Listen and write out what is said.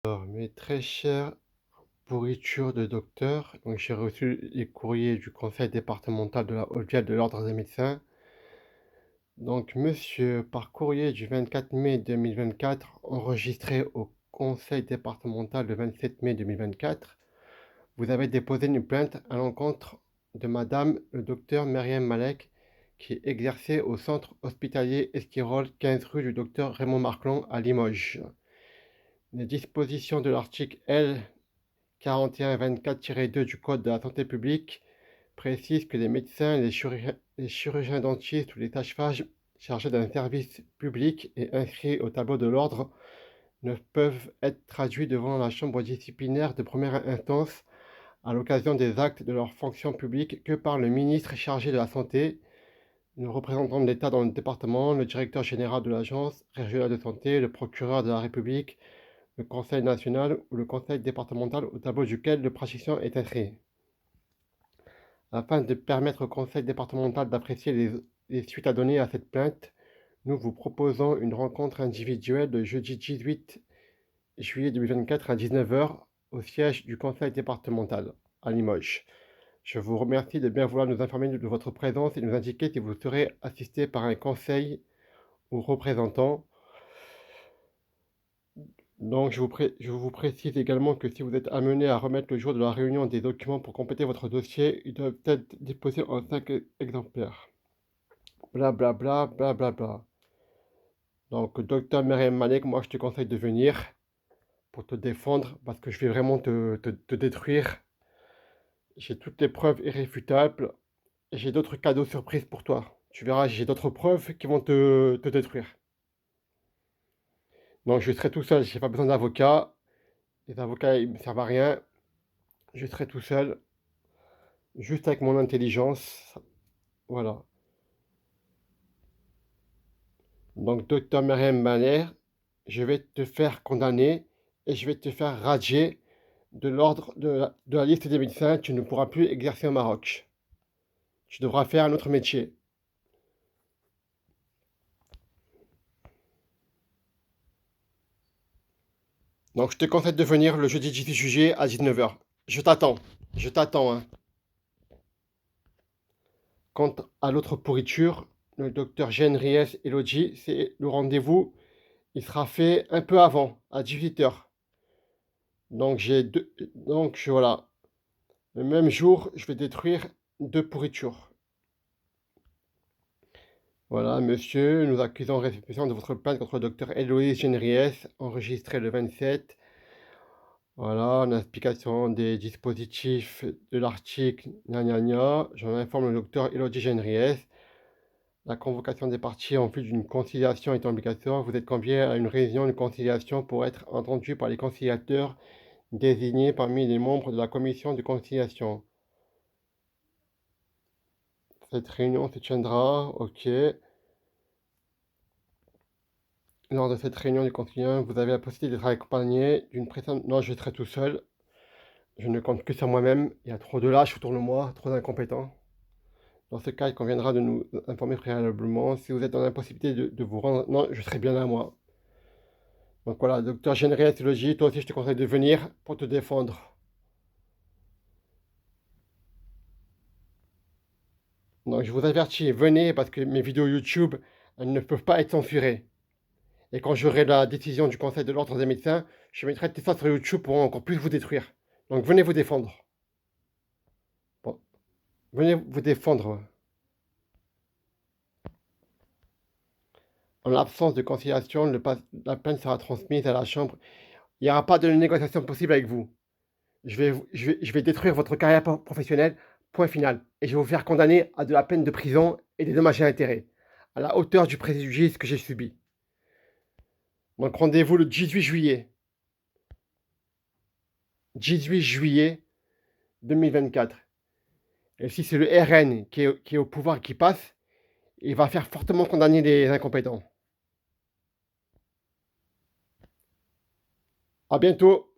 Alors, mes très chères pourritures de docteur, donc j'ai reçu les courriers du conseil départemental de la Haute-Vienne de l'Ordre des médecins. Donc, monsieur, par courrier du 24 mai 2024, enregistré au conseil départemental le 27 mai 2024, vous avez déposé une plainte à l'encontre de madame le docteur Myriam Malek, qui exerçait au centre hospitalier Esquirol, 15 rue du docteur Raymond Marclon à Limoges. Les dispositions de l'article L. 4124-2 du Code de la santé publique précise que les médecins, les chirurgiens dentistes ou les sages-femmes chargés d'un service public et inscrits au tableau de l'ordre ne peuvent être traduits devant la chambre disciplinaire de première instance à l'occasion des actes de leur fonction publique que par le ministre chargé de la Santé, le représentant de l'État dans le département, le directeur général de l'agence régionale de santé, le procureur de la République, le conseil national ou le conseil départemental au tableau duquel le praticien est inscrit. Afin de permettre au conseil départemental d'apprécier les suites à donner à cette plainte, nous vous proposons une rencontre individuelle le jeudi 18 juillet 2024 à 19h au siège du conseil départemental à Limoges. Je vous remercie de bien vouloir nous informer de votre présence et nous indiquer si vous serez assisté par un conseil ou représentant. Donc, je vous précise également que si vous êtes amené à remettre le jour de la réunion des documents pour compléter votre dossier, ils doivent être déposés en 5 exemplaires. Blablabla, blablabla. Donc, docteur Myriam Malek, moi je te conseille de venir pour te défendre parce que je vais vraiment te détruire. J'ai toutes les preuves irréfutables et j'ai d'autres cadeaux surprises pour toi. Tu verras, j'ai d'autres preuves qui vont te détruire. Donc, je serai tout seul, j'ai pas besoin d'avocat. Les avocats, ils me servent à rien. Je serai tout seul, juste avec mon intelligence. Voilà. Donc, docteur Myriam Malek, je vais te faire condamner et je vais te faire radier de l'ordre de la liste des médecins. Tu ne pourras plus exercer au Maroc. Tu devras faire un autre métier. Donc, je te conseille de venir le jeudi 18 juillet à 19h. Je t'attends. Je t'attends, hein. Quant à l'autre pourriture, le docteur Jeanne Ries Elodie, c'est le rendez-vous. Il sera fait un peu avant, à 18h. Donc, voilà. Le même jour, je vais détruire 2 pourritures. Voilà, monsieur, nous accusons réception de votre plainte contre le docteur Héloïse Genries, enregistrée le 27. Voilà, en explication des dispositifs de l'article, gna gna gna. J'en informe le docteur Élodie Genries. La convocation des parties en vue d'une conciliation est obligatoire. Vous êtes convié à une réunion de conciliation pour être entendu par les conciliateurs désignés parmi les membres de la commission de conciliation. Cette réunion se tiendra, ok. Lors de cette réunion du conciliant, vous avez la possibilité d'être accompagné d'une présence. Non, je serai tout seul. Je ne compte que sur moi-même. Il y a trop de lâches autour de moi, trop d'incompétents. Dans ce cas, il conviendra de nous informer préalablement. Si vous êtes dans l'impossibilité de vous rendre, non, je serai bien là, moi. Donc voilà, docteur Genries Logis, toi aussi, je te conseille de venir pour te défendre. Donc je vous avertis, venez parce que mes vidéos YouTube, elles ne peuvent pas être censurées. Et quand j'aurai la décision du Conseil de l'Ordre des médecins, je mettrai tout ça sur YouTube pour encore plus vous détruire. Donc venez vous défendre. Bon, venez vous défendre. En l'absence de conciliation, la plainte sera transmise à la Chambre. Il n'y aura pas de négociation possible avec vous. Je vais détruire votre carrière professionnelle, point final. Et je vais vous faire condamner à de la peine de prison et des dommages et intérêts, à la hauteur du préjudice que j'ai subi. Donc rendez-vous le 18 juillet. 18 juillet 2024. Et si c'est le RN qui est au pouvoir qui passe, il va faire fortement condamner les incompétents. À bientôt.